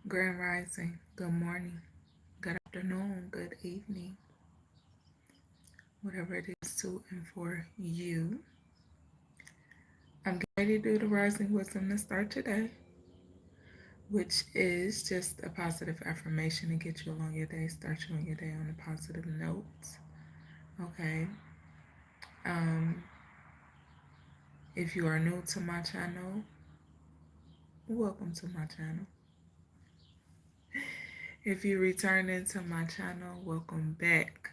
Grand Rising, good morning, good afternoon, good evening, whatever it is to and for you. I'm getting ready to do the Rising Wisdom to start today, which is just a positive affirmation to get you along your day, start you on your day on a positive note. Okay. Um, if you are new to my channel, welcome to my channel. If you return into my channel, welcome back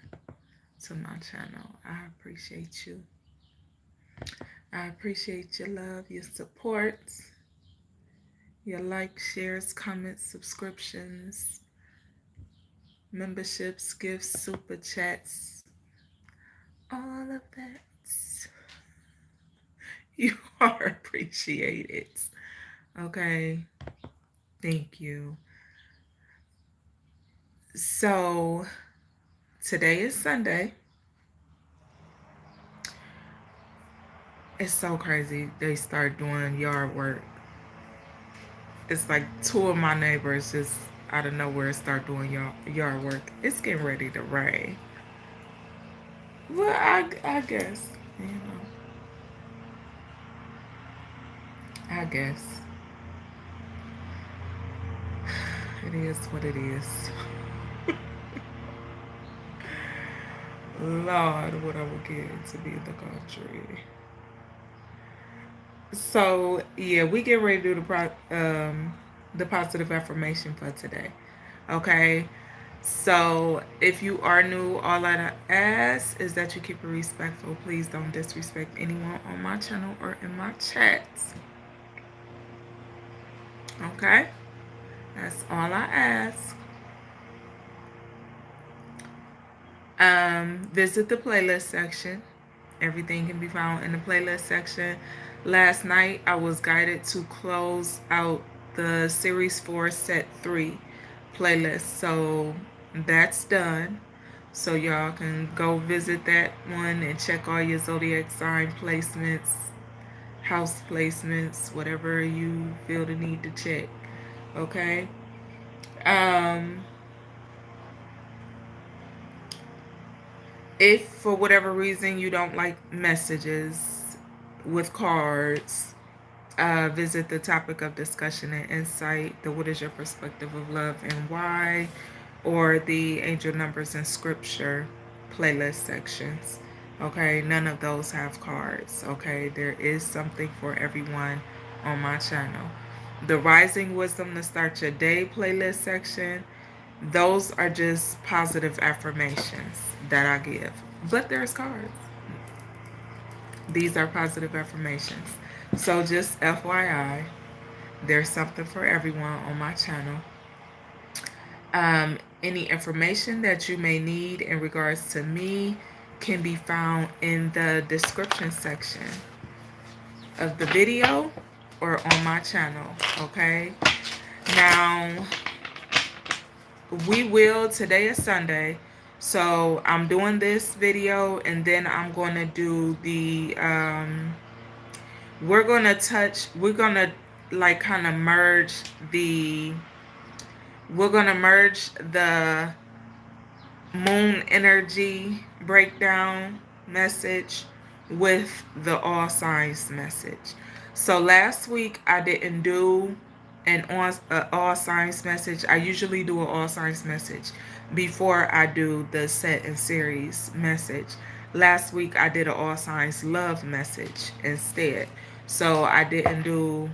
to my channel. I appreciate you. I appreciate your love, your support, your likes, shares, comments, subscriptions, memberships, gifts, super chats, all of that. You are appreciated. Okay. Thank you. So today is Sunday. It's so crazy. They start doing yard work. It's like two of my neighbors just out of nowhere start doing yard work. It's getting ready to rain. Well, I guess, I guess it is what it is. Lord, what I would give to be in the country. So yeah, we get ready to do the positive affirmation for today. Okay. So if you are new, all I ask is that you keep it respectful. Please don't disrespect anyone on my channel or in my chats. Okay? That's all I ask. Visit the playlist section. Everything can be found in the playlist section. Last night, I was guided to close out the Series 4 Set 3 playlist. So that's done. So y'all can go visit that one and check all your zodiac sign placements, house placements, whatever you feel the need to check. Okay? Um, if for whatever reason you don't like messages with cards, visit the topic of discussion and insight, the what is your perspective of love and why, or the angel numbers and scripture playlist sections. Okay, none of those have cards. Okay, there is something for everyone on my channel. The Rising Wisdom to Start Your Day playlist section, those are just positive affirmations that I give. But there's cards. These are positive affirmations. So just FYI, there's something for everyone on my channel. Any information that you may need in regards to me can be found in the description section of the video or on my channel. Okay. Now, today is Sunday, so I'm doing this video and then I'm going to do the, we're going to like kind of merge the, we're going to merge the moon energy breakdown message with the all signs message. So last week I didn't do an all signs message. I usually do an all signs message before I do the set and series message. Last week I did an all signs love message instead. So I didn't do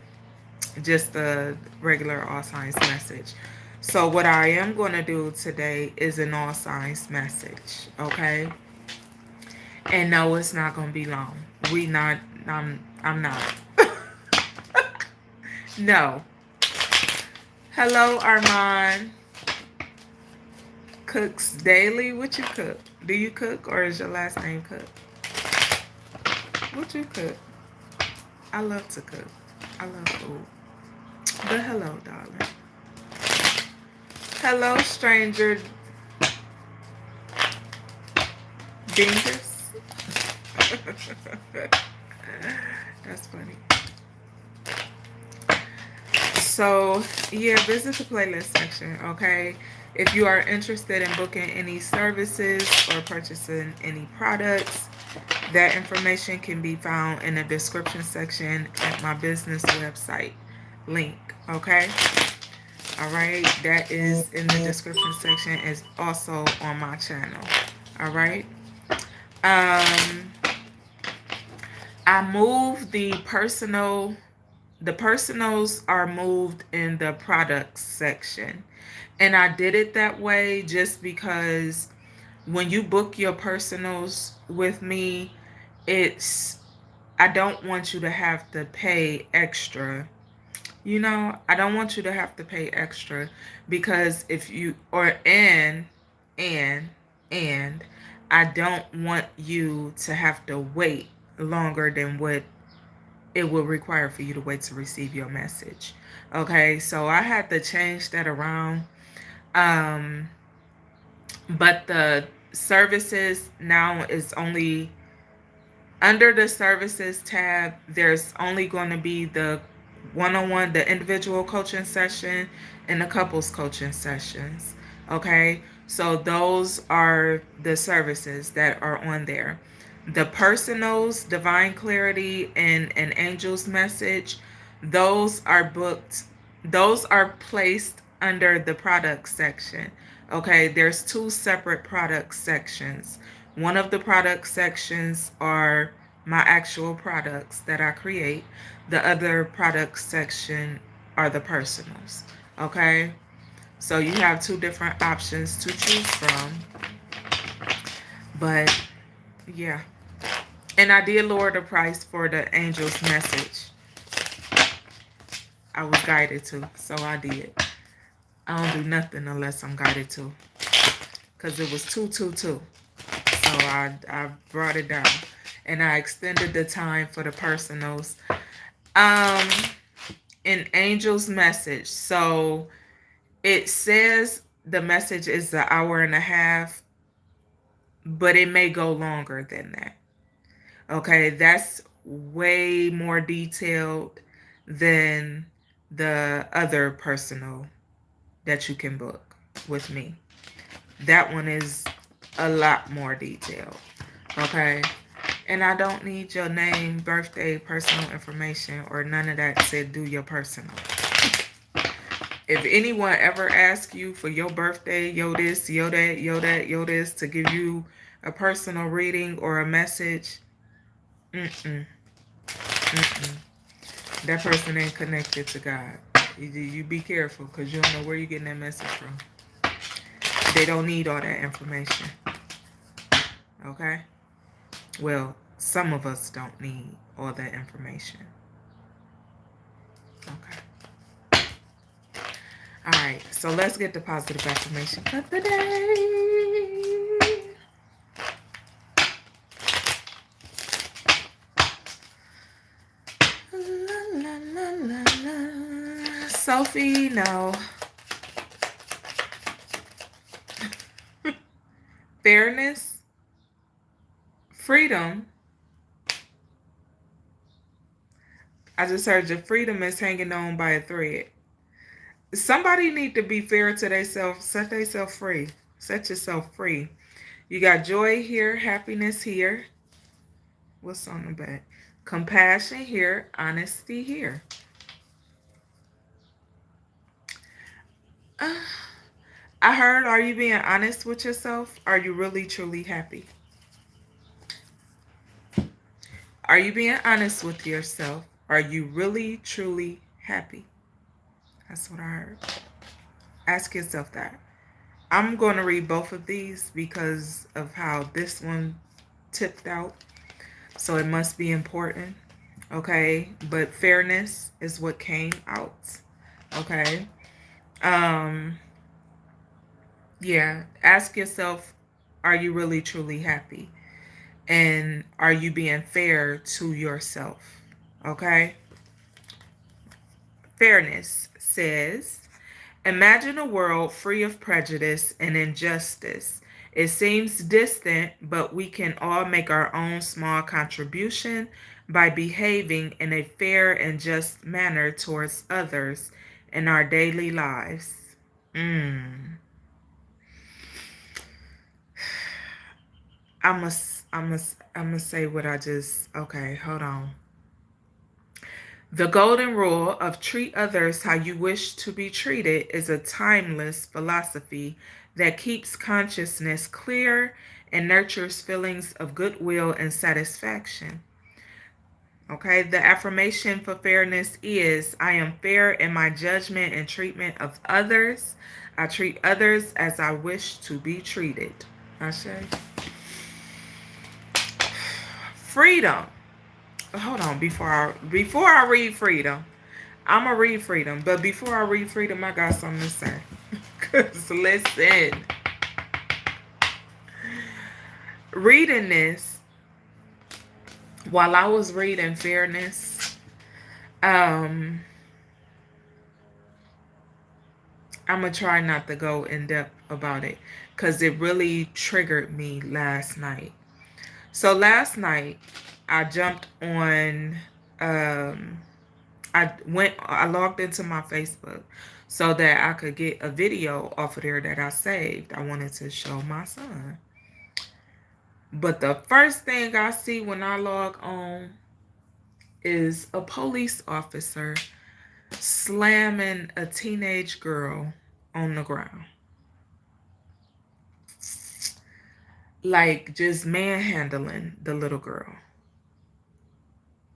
just the regular all signs message. So what I am going to do today is an all signs message, okay? And no, it's not going to be long. I'm not. No. Hello, Armand. Cooks daily. What you cook? Do you cook or is your last name Cook? What you cook? I love to cook. I love food. But hello, darling. Hello, stranger Dingus. That's funny. So, yeah, visit the playlist section, okay? If you are interested in booking any services or purchasing any products, that information can be found in the description section at my business website link, okay? All right, that is in the description section, is also on my channel. All right. Um, I moved the personals are moved in the products section. And I did it that way just because when you book your personals with me, it's I don't want you to have to pay extra. I don't want you to have to pay extra because if you or and and I don't want you to have to wait longer than what it will require for you to wait to receive your message. Okay, so I had to change that around. Um, but the services now is only under the services tab. There's only going to be the one-on-one, the individual coaching session, and the couples coaching sessions. Okay, so those are the services that are on there. The personals, divine clarity, and an angel's message, those are booked. Those are placed under the product section. Okay, there's two separate product sections. One of the product sections are my actual products that I create. The other product section are the personals. Okay, so you have two different options to choose from. But yeah, and I did lower the price for the angel's message. I was guided to, so I did. I don't do nothing unless I'm guided to, because it was 222. So I brought it down, and I extended the time for the personals. Um, an angel's message. So it says the message is an hour and a half, but it may go longer than that. Okay, that's way more detailed than the other personal that you can book with me. That one is a lot more detailed. Okay. And I don't need your name, birthday, personal information, or none of that to do your personal. If anyone ever asks you for your birthday, yo this, yo that, yo that, yo this, to give you a personal reading or a message, mm-mm, mm-mm. That person ain't connected to God. You be careful, because you don't know where you're getting that message from. They don't need all that information. Okay? Well, some of us don't need all that information. Okay. All right. So let's get the positive affirmation of the day. La, la, la, la, la. Sophie, no. Fairness, freedom. I just heard your freedom is hanging on by a thread. Somebody need to be fair to themselves. Set themselves free. Set yourself free. You got joy here, happiness here. What's on the back? Compassion here, honesty here. I heard, are you being honest with yourself? Are you really, truly happy? Are you being honest with yourself? Are you really, truly happy? That's what I heard. Ask yourself that. I'm going to read both of these because of how this one tipped out. So it must be important. Okay. But fairness is what came out. Okay. Yeah. Ask yourself, are you really, truly happy? And are you being fair to yourself? Okay. Fairness says, imagine a world free of prejudice and injustice. It seems distant, but we can all make our own small contribution by behaving in a fair and just manner towards others in our daily lives. Mm. I must say what I just, okay, hold on. The golden rule of treat others how you wish to be treated is a timeless philosophy that keeps consciousness clear and nurtures feelings of goodwill and satisfaction. Okay, the affirmation for fairness is I am fair in my judgment and treatment of others. I treat others as I wish to be treated. Ashe. Freedom. Hold on, before I read freedom, I'm gonna read freedom. But before I read freedom, I got something to say. Cause listen, reading this while I was reading fairness, I'm gonna try not to go in depth about it because it really triggered me last night. So last night I jumped on I logged into my Facebook so that I could get a video off of there that I saved. I wanted to show my son. But the first thing I see when I log on is a police officer slamming a teenage girl on the ground. Like just manhandling the little girl.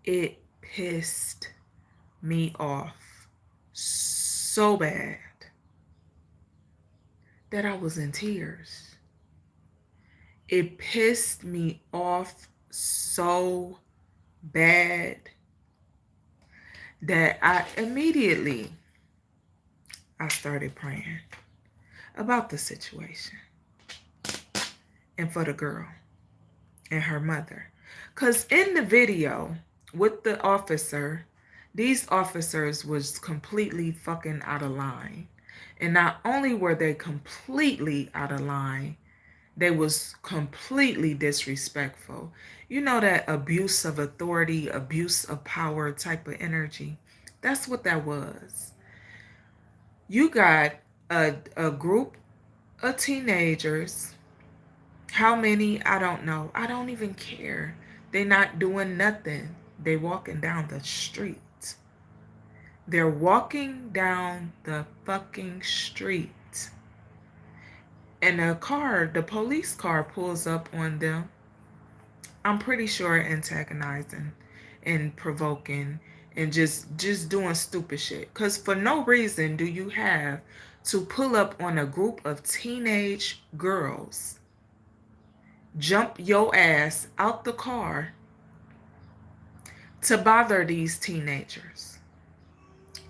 It pissed me off so bad that I was in tears. It pissed me off so bad that I started praying about the situation and for the girl and her mother. Because in the video with the officer, these officers was completely fucking out of line. And not only were they completely out of line, they was completely disrespectful. You know that abuse of authority, abuse of power type of energy? That's what that was. You got a group of teenagers. How many? I don't know. I don't even care. They not doing nothing. They walking down the street. They're walking down the fucking street. And a car, the police car pulls up on them. I'm pretty sure antagonizing and provoking and just doing stupid shit. Because for no reason do you have to pull up on a group of teenage girls, jump your ass out the car to bother these teenagers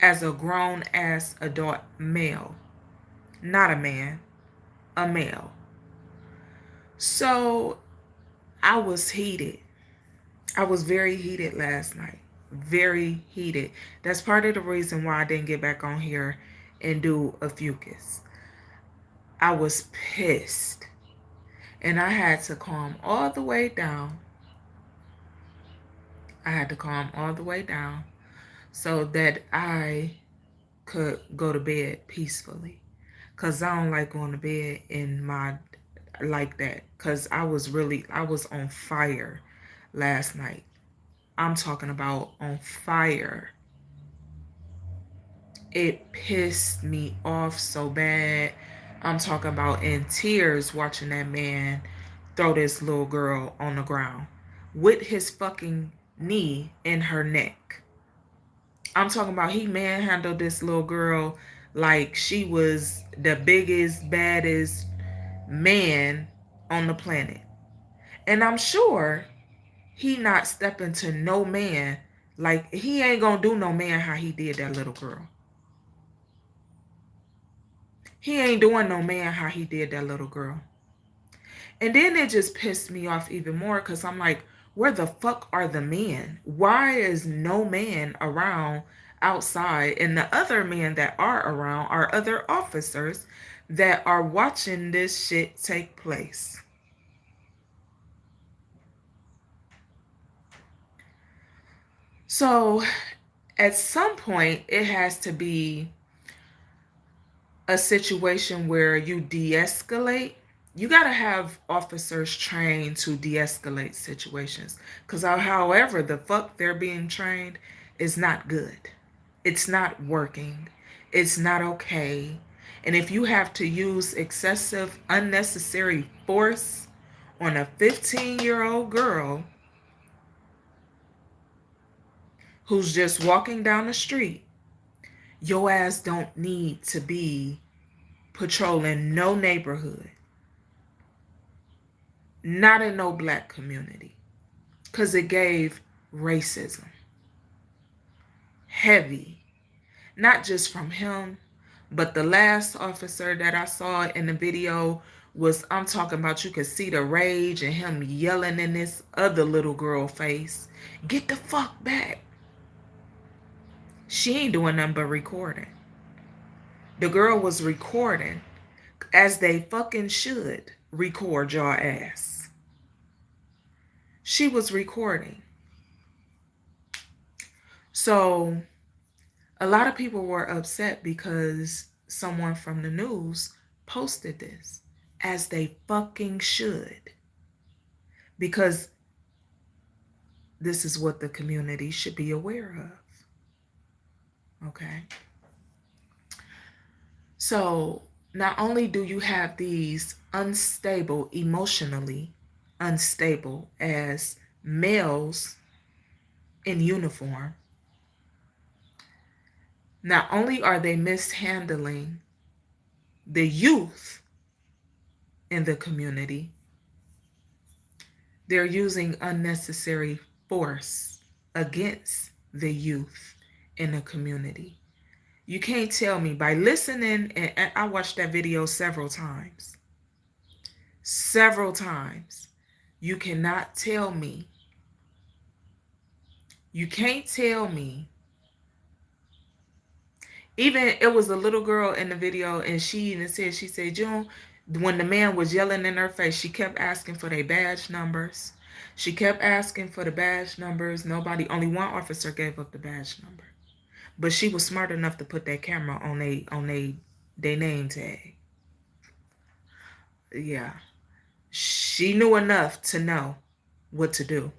as a grown ass adult male. Not a man, a male. So I was heated. I was very heated last night. Very heated. That's part of the reason why I didn't get back on here and do a fucus. I was pissed. And I had to calm all the way down. I had to calm all the way down so that I could go to bed peacefully. Because I don't like going to bed in my like that. Because I was on fire last night. I'm talking about on fire. It pissed me off so bad. I'm talking about in tears watching that man throw this little girl on the ground with his fucking knee in her neck. I'm talking about he manhandled this little girl like she was the biggest, baddest man on the planet. And I'm sure he not stepping to no man. Like, he ain't gonna do no man how he did that little girl. He ain't doing no man how he did that little girl. And then it just pissed me off even more because I'm like, where the fuck are the men? Why is no man around outside? And the other men that are around are other officers that are watching this shit take place. So at some point, it has to be a situation where you de-escalate, you got to have officers trained to de-escalate situations. Because however the fuck they're being trained is not good. It's not working. It's not okay. And if you have to use excessive, unnecessary force on a 15-year-old girl who's just walking down the street, your ass don't need to be patrolling no neighborhood, not in no black community, because it gave racism. Heavy. Not just from him, but the last officer that I saw in the video was, I'm talking about, you could see the rage and him yelling in this other little girl face, get the fuck back. She ain't doing nothing but recording. The girl was recording, as they fucking should record your ass. She was recording. So a lot of people were upset because someone from the news posted this, as they fucking should, because this is what the community should be aware of. Okay? So not only do you have these unstable, emotionally unstable as males in uniform, not only are they mishandling the youth in the community, they're using unnecessary force against the youth in the community. You can't tell me by listening, and I watched that video several times. Several times. You cannot tell me. You can't tell me. Even it was a little girl in the video, and she even said, she said, June, when the man was yelling in her face, she kept asking for their badge numbers. She kept asking for the badge numbers. Only one officer gave up the badge number. But she was smart enough to put that camera on they name tag. Yeah. She knew enough to know what to do.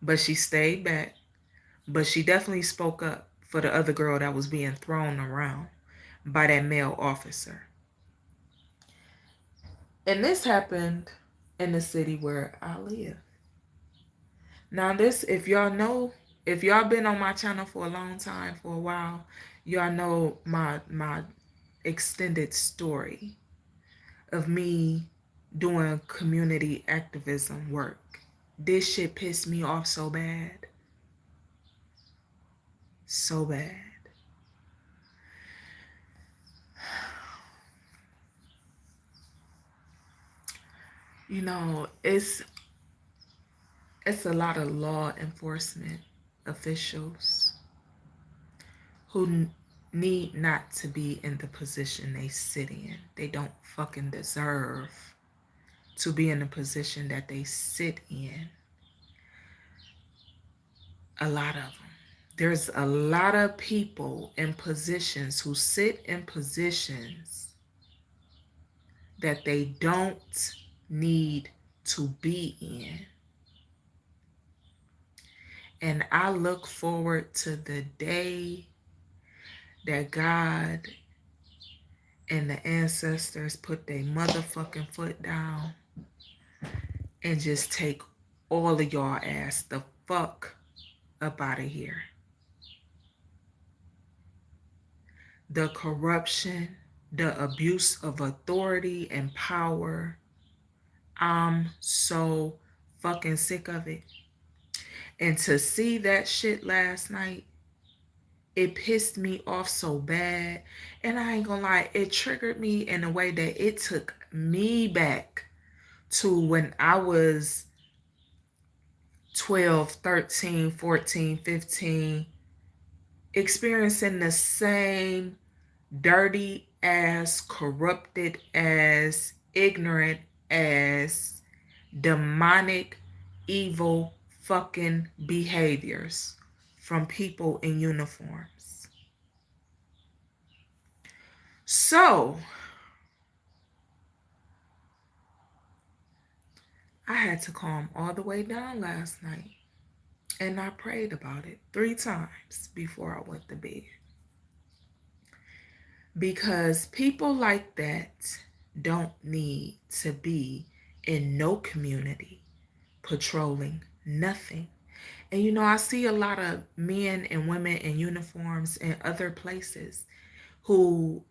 But she stayed back. But she definitely spoke up for the other girl that was being thrown around by that male officer. And this happened in the city where I live. Now this, if y'all know, if y'all been on my channel for a long time, for a while, y'all know my extended story of me doing community activism work. This shit pissed me off so bad. So bad. You know, it's a lot of law enforcement officials who need not to be in the position they sit in. They don't fucking deserve to be in the position that they sit in. A lot of them. There's a lot of people in positions who sit in positions that they don't need to be in. And I look forward to the day that God and the ancestors put their motherfucking foot down and just take all of y'all ass the fuck up out of here. The corruption, the abuse of authority and power, I'm so fucking sick of it. And to see that shit last night, it pissed me off so bad. And I ain't gonna lie, it triggered me in a way that it took me back to when I was 12, 13, 14, 15, experiencing the same dirty ass, corrupted ass, ignorant ass, demonic, evil fucking behaviors from people in uniforms. So I had to calm all the way down last night. And I prayed about it 3 times before I went to bed. Because people like that don't need to be in no community patrolling nothing. And you know, I see a lot of men and women in uniforms in other places who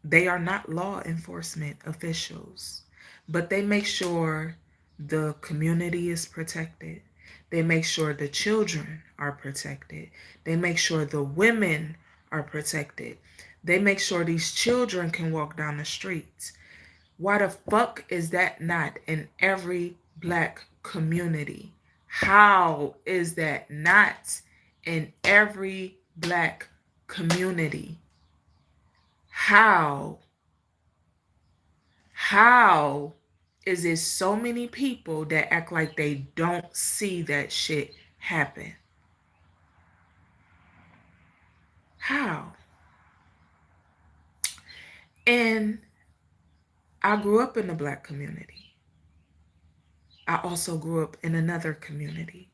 they are not law enforcement officials, but they make sure the community is protected. They make sure the children are protected. They make sure the women are protected. They make sure these children can walk down the streets. Why the fuck is that not in every black community? How is that not in every black community? How is it so many people that act like they don't see that shit happen? How? And I grew up in the black community. I also grew up in another community.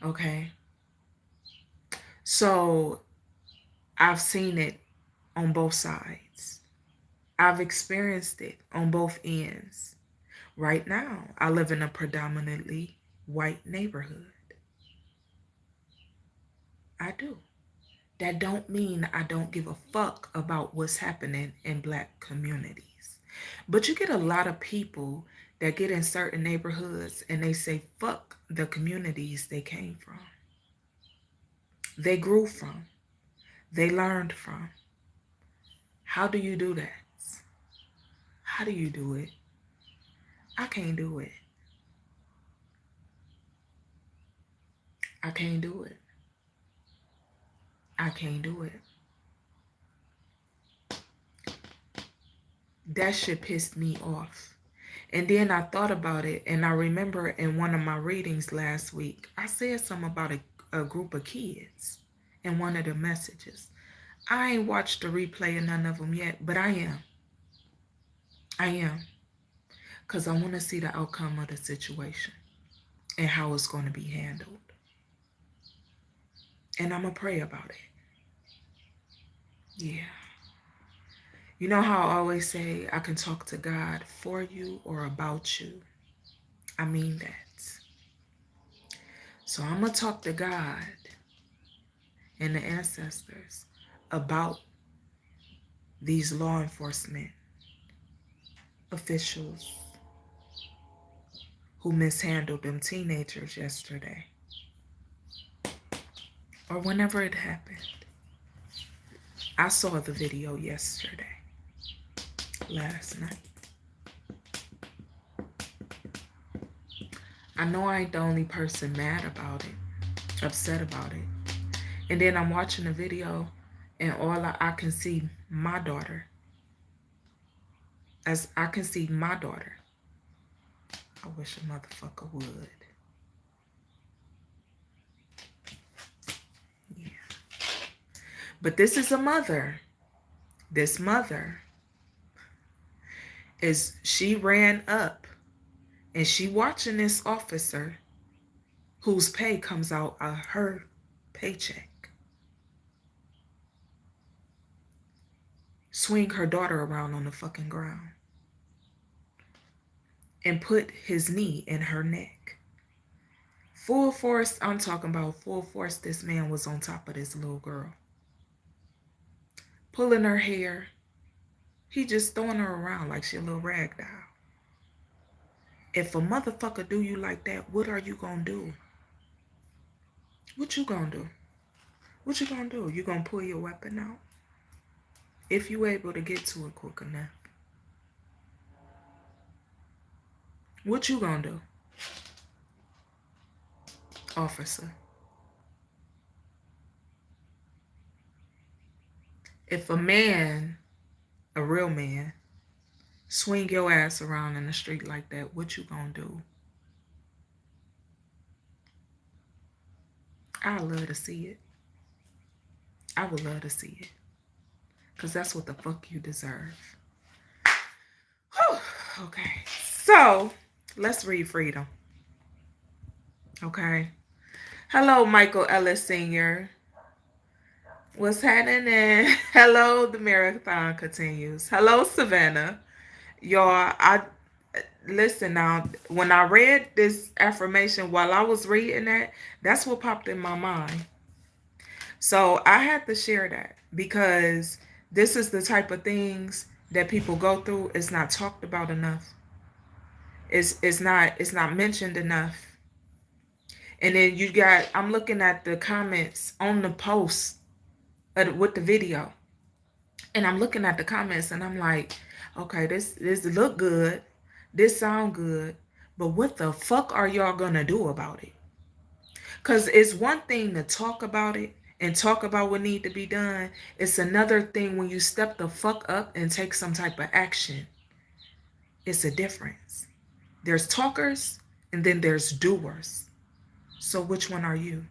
Okay? So I've seen it on both sides. I've experienced it on both ends. Right now, I live in a predominantly white neighborhood. I do. That don't mean I don't give a fuck about what's happening in black communities. But you get a lot of people that get in certain neighborhoods and they say fuck the communities they came from. They grew from. They learned from. How do you do that? How do you do it? I can't do it. I can't do it. I can't do it. That shit pissed me off. And then I thought about it, and I remember in one of my readings last week, I said something about a group of kids in one of the messages. I ain't watched the replay of none of them yet, but I am. I am. Because I want to see the outcome of the situation and how it's going to be handled. And I'm going to pray about it. Yeah. You know how I always say I can talk to God for you or about you? I mean that. So I'm going to talk to God and the ancestors about these law enforcement officials who mishandled them teenagers yesterday or whenever it happened. I saw the video yesterday, last night. I know I ain't the only person mad about it, upset about it. And then I'm watching the video and all I can see my daughter. As I can see my daughter. I wish a motherfucker would. Yeah. But this is a mother. This mother she ran up and she watching this officer whose pay comes out of her paycheck swing her daughter around on the fucking ground and put his knee in her neck. Full force, I'm talking about full force, this man was on top of this little girl. Pulling her hair. He just throwing her around like she a little rag doll. If a motherfucker do you like that, what are you gonna do? What you gonna do? What you gonna do? You gonna pull your weapon out? If you able to get to it quick enough. What you gonna do? Officer. If a man, a real man, swing your ass around in the street like that, what you gonna do? I love to see it. I would love to see it. Because that's what the fuck you deserve. Whew. Okay. So, let's read freedom. Okay. Hello, Michael Ellis Sr. What's happening? Hello, the marathon continues. Hello, Savannah. Y'all, I listen now. When I read this affirmation while I was reading that, that's what popped in my mind. So I had to share that because this is the type of things that people go through. It's not talked about enough. It's not mentioned enough. And then you got, I'm looking at the comments on the post with the video. And I'm looking at the comments and I'm like, okay, this look good. This sound good. But what the fuck are y'all gonna do about it? Because it's one thing to talk about it and talk about what need to be done. It's another thing when you step the fuck up and take some type of action. It's a difference. There's talkers and then there's doers. So which one are you?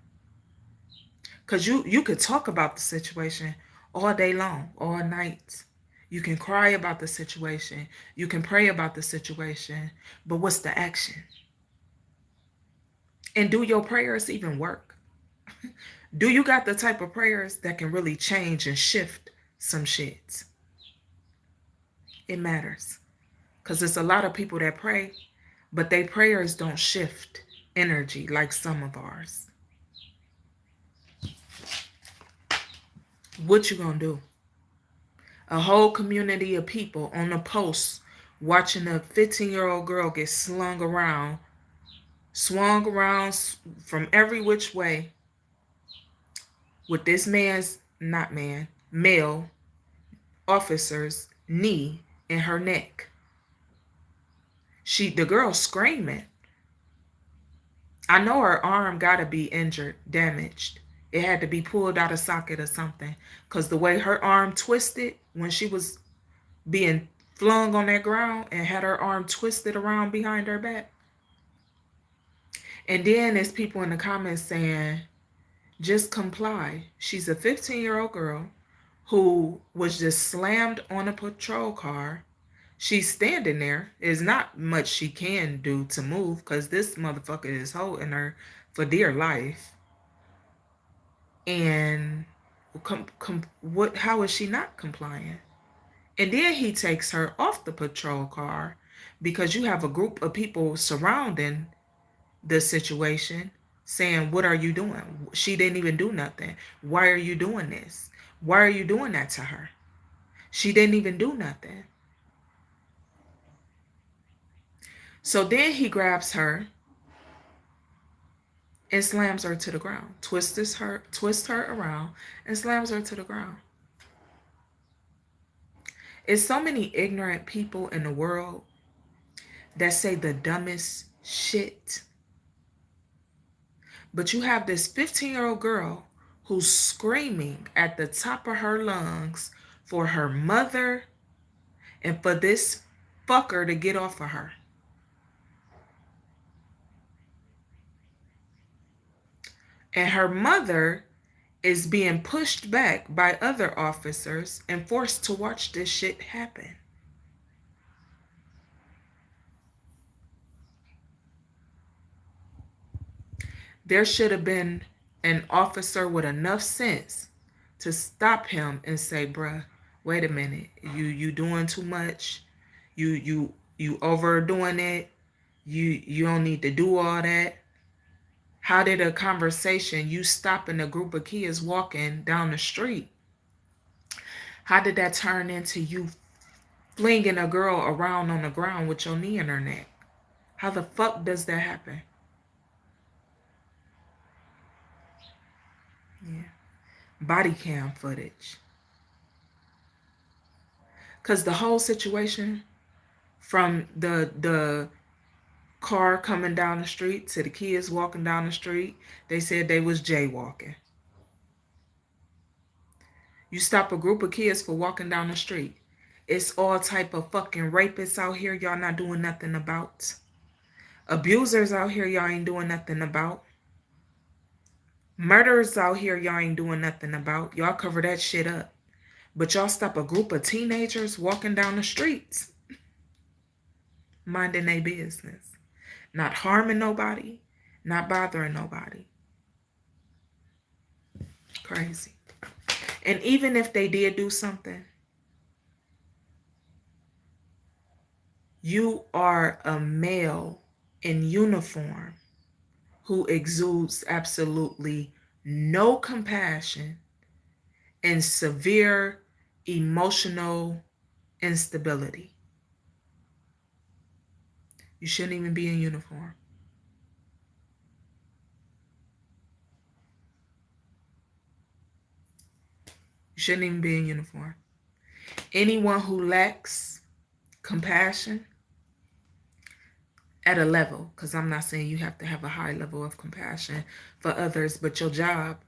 Because you could talk about the situation all day long, all night. You can cry about the situation. You can pray about the situation. But what's the action? And do your prayers even work? Do you got the type of prayers that can really change and shift some shit? It matters. Because there's a lot of people that pray, but their prayers don't shift energy like some of ours. What you gonna do? A whole community of people on the post watching a 15-year-old girl get swung around from every which way with this male officer's knee in her neck. The girl screaming. I know her arm gotta be injured, damaged. It had to be pulled out of socket or something. Because the way her arm twisted when she was being flung on that ground and had her arm twisted around behind her back. And then there's people in the comments saying, just comply. She's a 15-year-old girl who was just slammed on a patrol car. She's standing there. There's not much she can do to move because this motherfucker is holding her for dear life. And how is she not complying? And then he takes her off the patrol car because you have a group of people surrounding the situation saying, what are you doing? She didn't even do nothing. Why are you doing this? Why are you doing that to her? She didn't even do nothing. So then he grabs her and slams her to the ground, twists her around and slams her to the ground. It's so many ignorant people in the world that say the dumbest shit. But you have this 15-year-old girl who's screaming at the top of her lungs for her mother and for this fucker to get off of her. And her mother is being pushed back by other officers and forced to watch this shit happen. There should have been an officer with enough sense to stop him and say, bruh, wait a minute, you doing too much. You overdoing it. You don't need to do all that. How did a conversation, you stopping a group of kids walking down the street, how did that turn into you flinging a girl around on the ground with your knee in her neck? How the fuck does that happen? Yeah. Body cam footage. Because the whole situation from the car coming down the street to the kids walking down the street, they said they was jaywalking. You stop a group of kids for walking down the street. It's all type of fucking rapists out here y'all not doing nothing about. Abusers out here y'all ain't doing nothing about. Murderers out here y'all ain't doing nothing about. Y'all cover that shit up. But y'all stop a group of teenagers walking down the streets, minding their business. Not harming nobody, not bothering nobody. Crazy. And even if they did do something, you are a male in uniform who exudes absolutely no compassion and severe emotional instability. You shouldn't even be in uniform. You shouldn't even be in uniform. Anyone who lacks compassion at a level, because I'm not saying you have to have a high level of compassion for others, but your job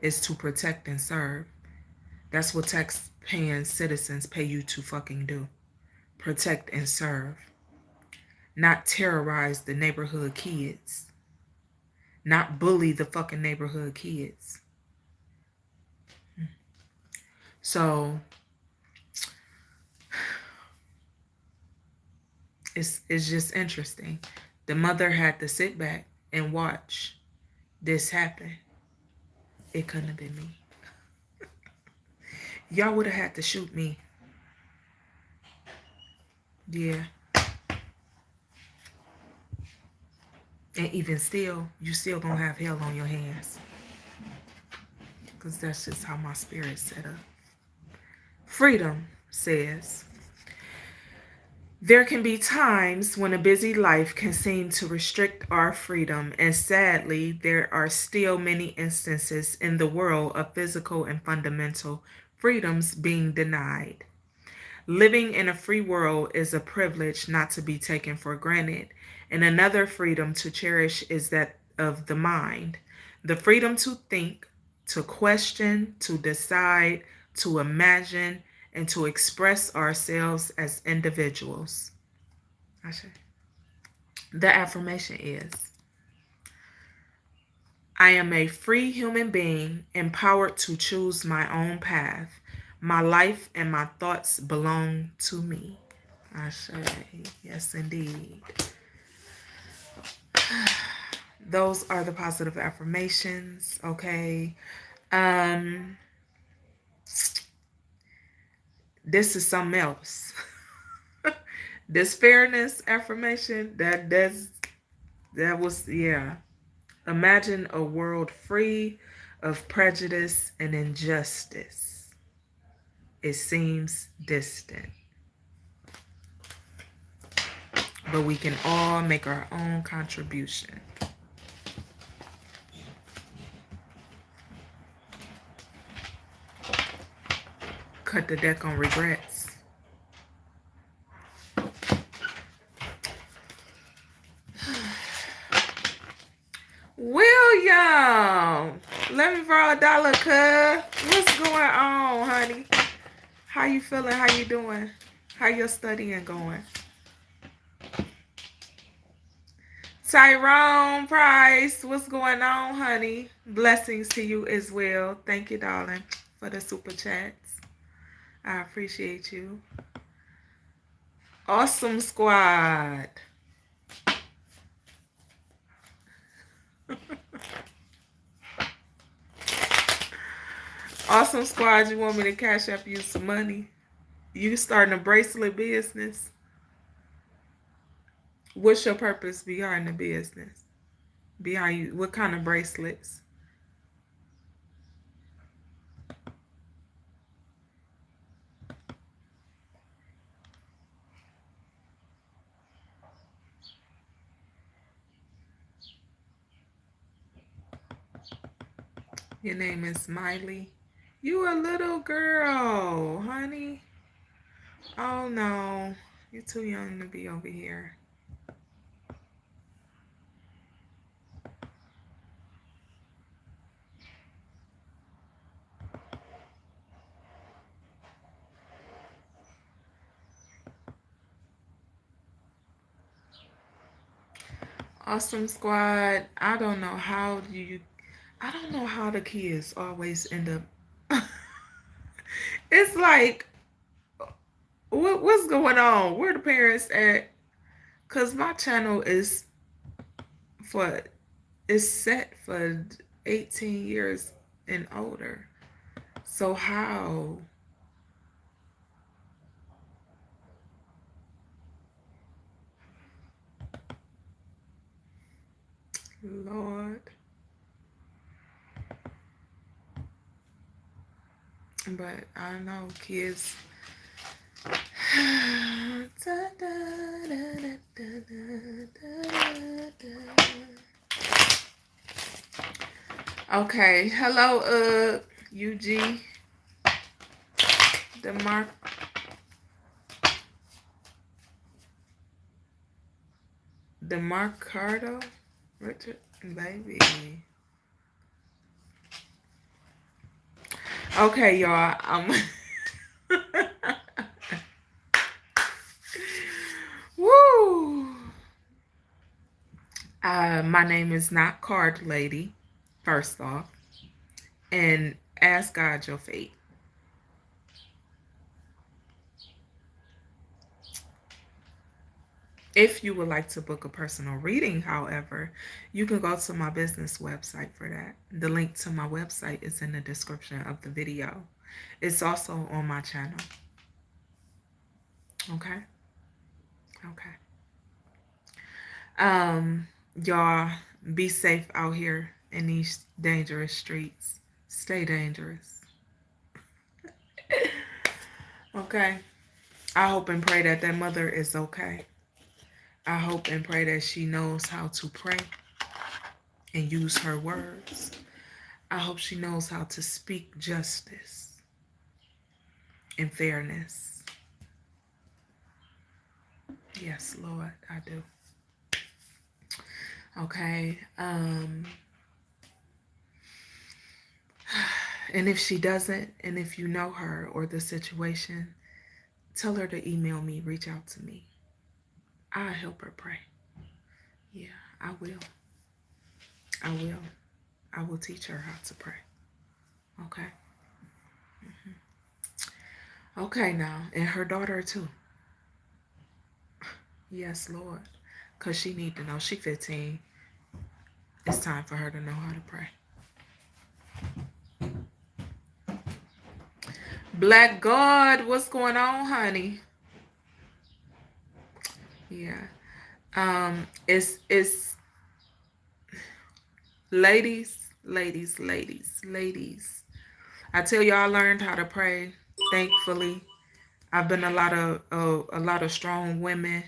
is to protect and serve. That's what tax-paying citizens pay you to fucking do. Protect and serve. Not terrorize the neighborhood kids. Not bully the fucking neighborhood kids. So it's just interesting. The mother had to sit back and watch this happen. It couldn't have been me. Y'all would have had to shoot me. Yeah. And even still, you still gonna have hell on your hands. Because that's just how my spirit's set up. Freedom says, there can be times when a busy life can seem to restrict our freedom, and sadly, there are still many instances in the world of physical and fundamental freedoms being denied. Living in a free world is a privilege not to be taken for granted, and another freedom to cherish is that of the mind. The freedom to think, to question, to decide, to imagine, and to express ourselves as individuals. The affirmation is, I am a free human being, empowered to choose my own path. My life and my thoughts belong to me. I say, yes, indeed. Those are the positive affirmations, okay? This is something else. This fairness affirmation, that was, yeah. Imagine a world free of prejudice and injustice. It seems distant. But we can all make our own contribution. Cut the deck on regrets. William, let me borrow $1, cuz. What's going on, honey? How you feeling? How you doing? How your studying going? Tyrone Price, what's going on, honey? Blessings to you as well. Thank you, darling, for the super chats. I appreciate you. Awesome squad. Awesome squad, you want me to cash up you some money? You starting a bracelet business? What's your purpose behind the business? Behind you, what kind of bracelets? Your name is Miley. You a little girl, honey. Oh no, you're too young to be over here. Awesome Squad. I don't know how the kids always end up. It's like, what's going on? Where the parents at? Cause my channel for is set for 18 years and older. So how? Lord. But I know kids. Okay, hello, UG, DeMarcardo, Richard, baby. Okay, y'all. Woo. My name is not Card Lady, first off, and ask God your fate. If you would like to book a personal reading, however, you can go to my business website for that. The link to my website is in the description of the video. It's also on my channel. Okay? Okay. Y'all be safe out here in these dangerous streets. Stay dangerous. Okay? I hope and pray that mother is okay. I hope and pray that she knows how to pray and use her words. I hope she knows how to speak justice and fairness. Yes, Lord, I do. Okay. And if she doesn't, and if you know her or the situation, tell her to email me, reach out to me. I'll help her pray. Yeah, I will. I will. I will teach her how to pray. Okay? Okay, now. And her daughter, too. Yes, Lord. Because she need to know. She 15. It's time for her to know how to pray. Black God, what's going on, honey? Yeah. It's ladies. I tell you, I learned how to pray. Thankfully, I've been a lot of strong women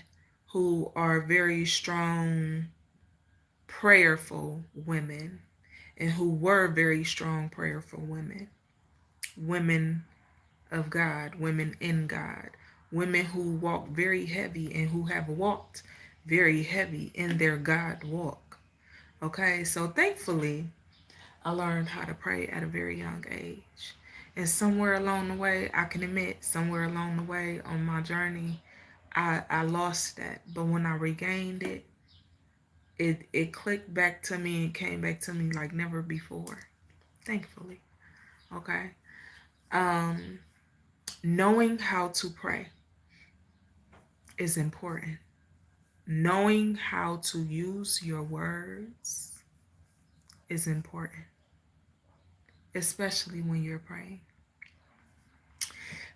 who are very strong, prayerful women, and who were very strong, prayerful women. Women of God, women in God, women who walk very heavy and who have walked very heavy in their God walk. Okay, so thankfully, I learned how to pray at a very young age. And somewhere along the way, I can admit, somewhere along the way on my journey, I lost that. But when I regained it, it clicked back to me and came back to me like never before. Thankfully. Okay. Knowing how to pray is important. Knowing how to use your words is important, especially when you're praying.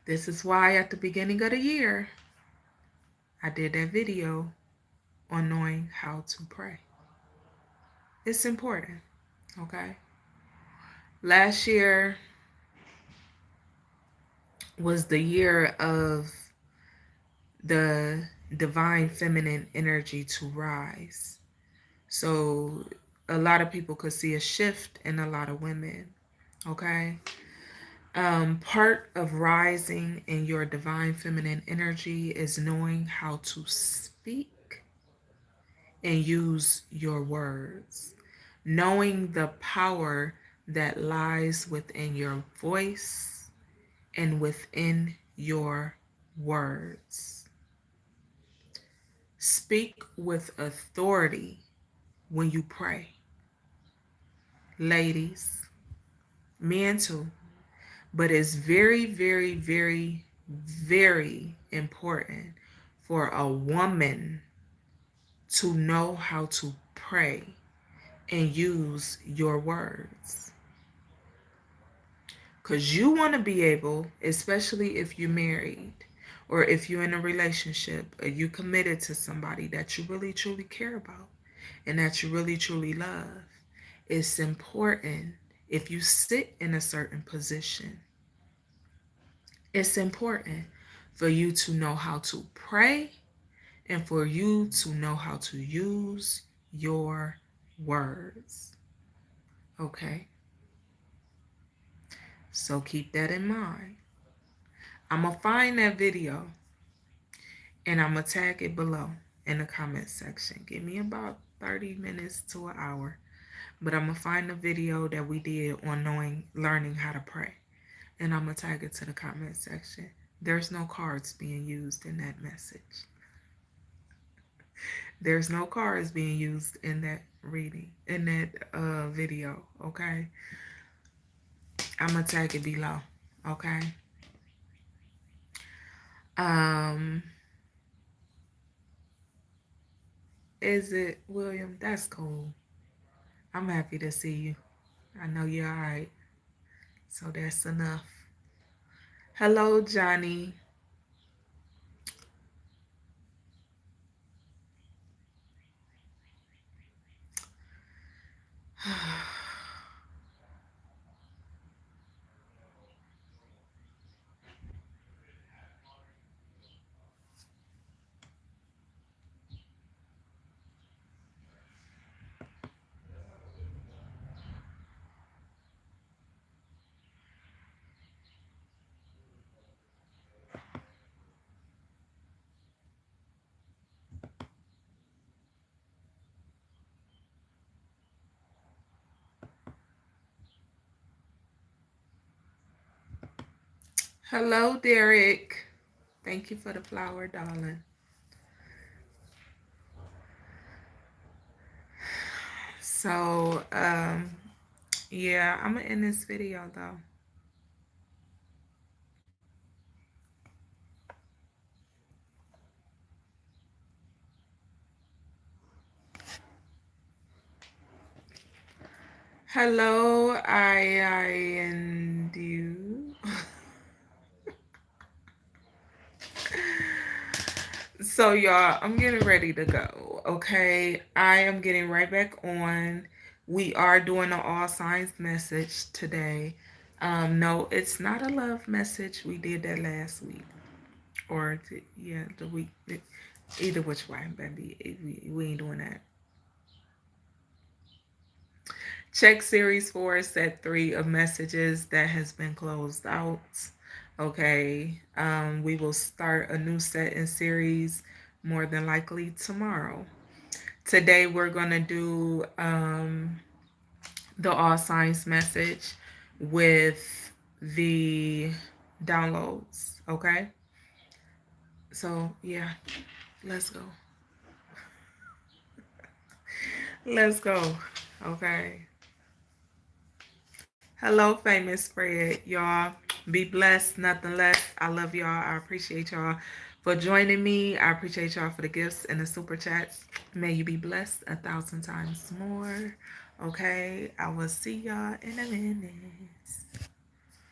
This is why at the beginning of the year, I did that video on knowing how to pray. It's important, okay? Last year was the year of the divine feminine energy to rise. So a lot of people could see a shift in a lot of women, okay? Part of rising in your divine feminine energy is knowing how to speak and use your words. Knowing the power that lies within your voice and within your words. Speak with authority when you pray. Ladies, men too. But it's very, very, very, very important for a woman to know how to pray and use your words. Because you want to be able, especially if you're married or if you're in a relationship or you committed to somebody that you really truly care about and that you really truly love, it's important if you sit in a certain position, it's important for you to know how to pray and for you to know how to use your words. Okay? So keep that in mind. I'm going to find that video and I'm going to tag it below in the comment section. Give me about 30 minutes to an hour. But I'm going to find the video that we did on learning how to pray. And I'm going to tag it to the comment section. There's no cards being used in that message. There's no cards being used in that video, okay? I'm going to tag it below, okay? Is it William? That's cool. I'm happy to see you. I know you're all right. So that's enough. Hello, Johnny. Hello, Derek. Thank you for the flower, darling. So, yeah, I'm gonna end this video though. Hello, I and you. So y'all, I'm getting ready to go. Okay, I am getting right back on. We are doing an all signs message today. No, it's not a love message. We did that last week, or the week. Either which way, baby, we ain't doing that. Check series 4, set 3 of messages that has been closed out. Okay, we will start a new set in series more than likely tomorrow. Today we're gonna do the all signs message with the downloads. Okay, so yeah, let's go. Let's go. Okay. Hello, famous Fred. Y'all be blessed, nothing less. I love y'all. I appreciate y'all for joining me. I appreciate y'all for the gifts and the super chats. May you be blessed 1,000 times more. Okay, I will see y'all in a minute.